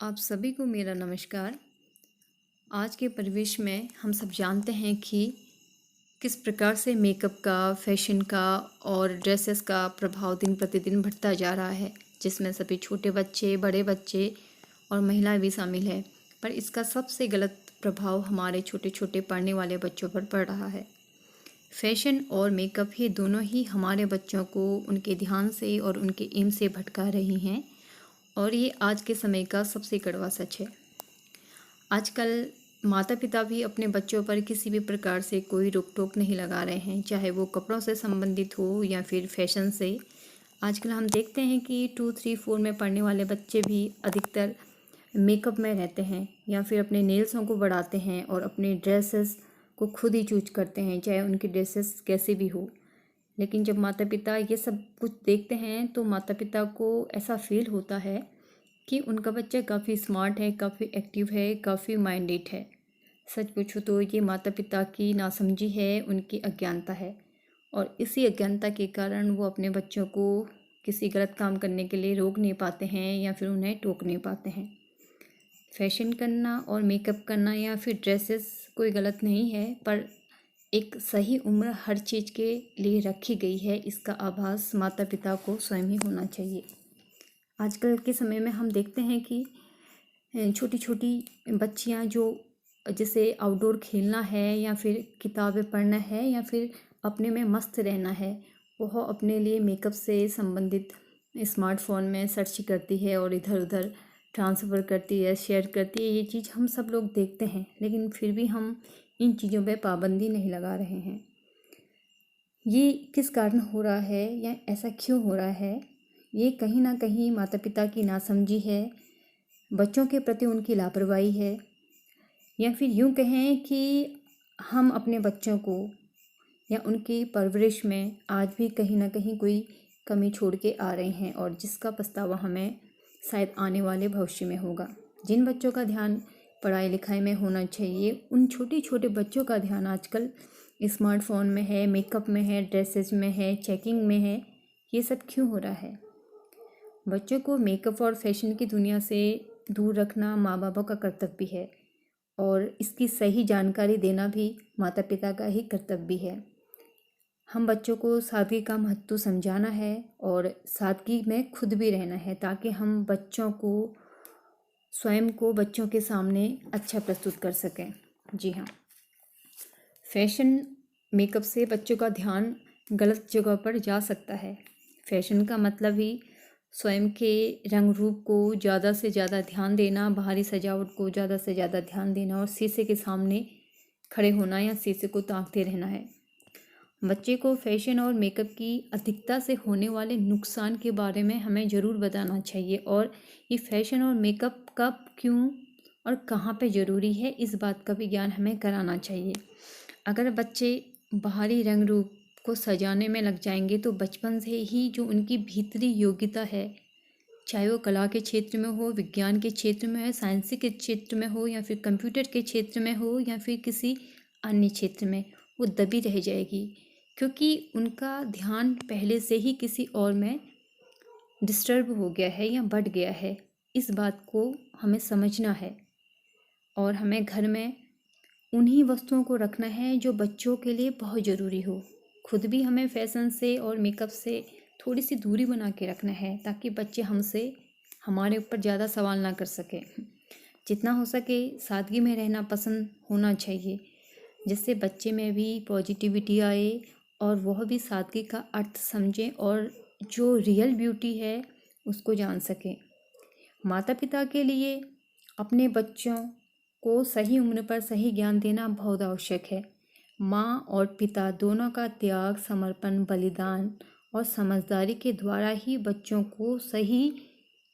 आप सभी को मेरा नमस्कार। आज के परिवेश में हम सब जानते हैं कि किस प्रकार से मेकअप का, फैशन का और ड्रेसेस का प्रभाव दिन प्रतिदिन बढ़ता जा रहा है, जिसमें सभी छोटे बच्चे, बड़े बच्चे और महिलाएं भी शामिल हैं। पर इसका सबसे गलत प्रभाव हमारे छोटे छोटे पढ़ने वाले बच्चों पर पड़ रहा है। फैशन और मेकअप ही दोनों ही हमारे बच्चों को उनके ध्यान से और उनके एम से भटका रही हैं, और ये आज के समय का सबसे कड़वा सच है। आजकल माता पिता भी अपने बच्चों पर किसी भी प्रकार से कोई रोक टोक नहीं लगा रहे हैं, चाहे वो कपड़ों से संबंधित हो या फिर फैशन से। आजकल हम देखते हैं कि 2, 3, 4 में पढ़ने वाले बच्चे भी अधिकतर मेकअप में रहते हैं या फिर अपने नेल्सों को बढ़ाते हैं और अपने ड्रेसेस को खुद ही चूज करते हैं, चाहे उनकी ड्रेसेस कैसे भी हो। लेकिन जब माता पिता ये सब कुछ देखते हैं तो माता पिता को ऐसा फील होता है कि उनका बच्चा काफ़ी स्मार्ट है, काफ़ी एक्टिव है, काफ़ी माइंडेड है। सच पूछो तो ये माता पिता की नासमझी है, उनकी अज्ञानता है, और इसी अज्ञानता के कारण वो अपने बच्चों को किसी गलत काम करने के लिए रोक नहीं पाते हैं या फिर उन्हें टोक नहीं पाते हैं। फैशन करना और मेकअप करना या फिर ड्रेसेस कोई गलत नहीं है, पर एक सही उम्र हर चीज़ के लिए रखी गई है, इसका आभास माता पिता को स्वयं ही होना चाहिए। आजकल के समय में हम देखते हैं कि छोटी छोटी बच्चियां जो जैसे आउटडोर खेलना है या फिर किताबें पढ़ना है या फिर अपने में मस्त रहना है, वह अपने लिए मेकअप से संबंधित स्मार्टफोन में सर्च करती है और इधर उधर ट्रांसफ़र करती है, शेयर करती है। ये चीज़ हम सब लोग देखते हैं, लेकिन फिर भी हम इन चीज़ों पे पाबंदी नहीं लगा रहे हैं। ये किस कारण हो रहा है या ऐसा क्यों हो रहा है? ये कहीं ना कहीं माता पिता की नासमझी है, बच्चों के प्रति उनकी लापरवाही है, या फिर यूँ कहें कि हम अपने बच्चों को या उनकी परवरिश में आज भी कहीं ना कहीं कोई कमी छोड़ के आ रहे हैं, और जिसका पछतावा हमें शायद आने वाले भविष्य में होगा। जिन बच्चों का ध्यान पढ़ाई लिखाई में होना चाहिए, उन छोटे छोटे बच्चों का ध्यान आजकल स्मार्टफोन में है, मेकअप में है, ड्रेसेस में है, चेकिंग में है। ये सब क्यों हो रहा है? बच्चों को मेकअप और फैशन की दुनिया से दूर रखना माँ बापों का कर्तव्य है, और इसकी सही जानकारी देना भी माता पिता का ही कर्तव्य है। हम बच्चों को सादगी का महत्व समझाना है और सादगी में खुद भी रहना है, ताकि हम बच्चों को, स्वयं को बच्चों के सामने अच्छा प्रस्तुत कर सकें। जी हाँ, फैशन मेकअप से बच्चों का ध्यान गलत जगह पर जा सकता है। फैशन का मतलब ही स्वयं के रंग रूप को ज़्यादा से ज़्यादा ध्यान देना, बाहरी सजावट को ज़्यादा से ज़्यादा ध्यान देना और शीशे के सामने खड़े होना या शीशे को ताकते रहना है। बच्चे को फैशन और मेकअप की अधिकता से होने वाले नुकसान के बारे में हमें ज़रूर बताना चाहिए, और ये फैशन और मेकअप कब, क्यों और कहाँ पे ज़रूरी है, इस बात का भी ज्ञान हमें कराना चाहिए। अगर बच्चे बाहरी रंग रूप को सजाने में लग जाएंगे तो बचपन से ही जो उनकी भीतरी योग्यता है, चाहे वो कला के क्षेत्र में हो, विज्ञान के क्षेत्र में हो, साइंस के क्षेत्र में हो, या फिर कंप्यूटर के क्षेत्र में हो, या फिर किसी अन्य क्षेत्र में, वो दबी रह जाएगी, क्योंकि उनका ध्यान पहले से ही किसी और में डिस्टर्ब हो गया है या बढ़ गया है। इस बात को हमें समझना है, और हमें घर में उन्हीं वस्तुओं को रखना है जो बच्चों के लिए बहुत ज़रूरी हो। खुद भी हमें फैशन से और मेकअप से थोड़ी सी दूरी बना के रखना है, ताकि बच्चे हमसे, हमारे ऊपर ज़्यादा सवाल ना कर सकें। जितना हो सके सादगी में रहना पसंद होना चाहिए, जिससे बच्चे में भी पॉजिटिविटी आए और वह भी सादगी का अर्थ समझें और जो रियल ब्यूटी है उसको जान सकें। माता पिता के लिए अपने बच्चों को सही उम्र पर सही ज्ञान देना बहुत आवश्यक है। माँ और पिता दोनों का त्याग, समर्पण, बलिदान और समझदारी के द्वारा ही बच्चों को सही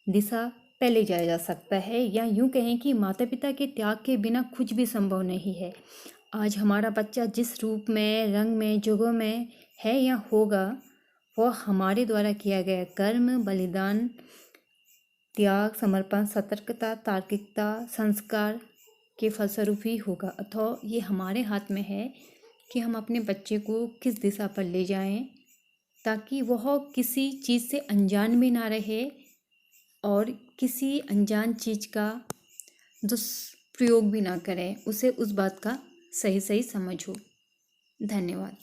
दिशा पे ले जाया जा सकता है, या यूँ कहें कि माता पिता के त्याग के बिना कुछ भी संभव नहीं है। आज हमारा बच्चा जिस रूप में, रंग में, जगह में है या होगा, वह हमारे द्वारा किया गया कर्म, बलिदान, त्याग, समर्पण, सतर्कता, तार्किकता, संस्कार के फलस्वरूप ही होगा। अथवा ये हमारे हाथ में है कि हम अपने बच्चे को किस दिशा पर ले जाएं, ताकि वह किसी चीज़ से अनजान भी ना रहे और किसी अनजान चीज़ का दुष्प्रयोग भी ना करें, उसे उस बात का सही सही समझ हो। धन्यवाद।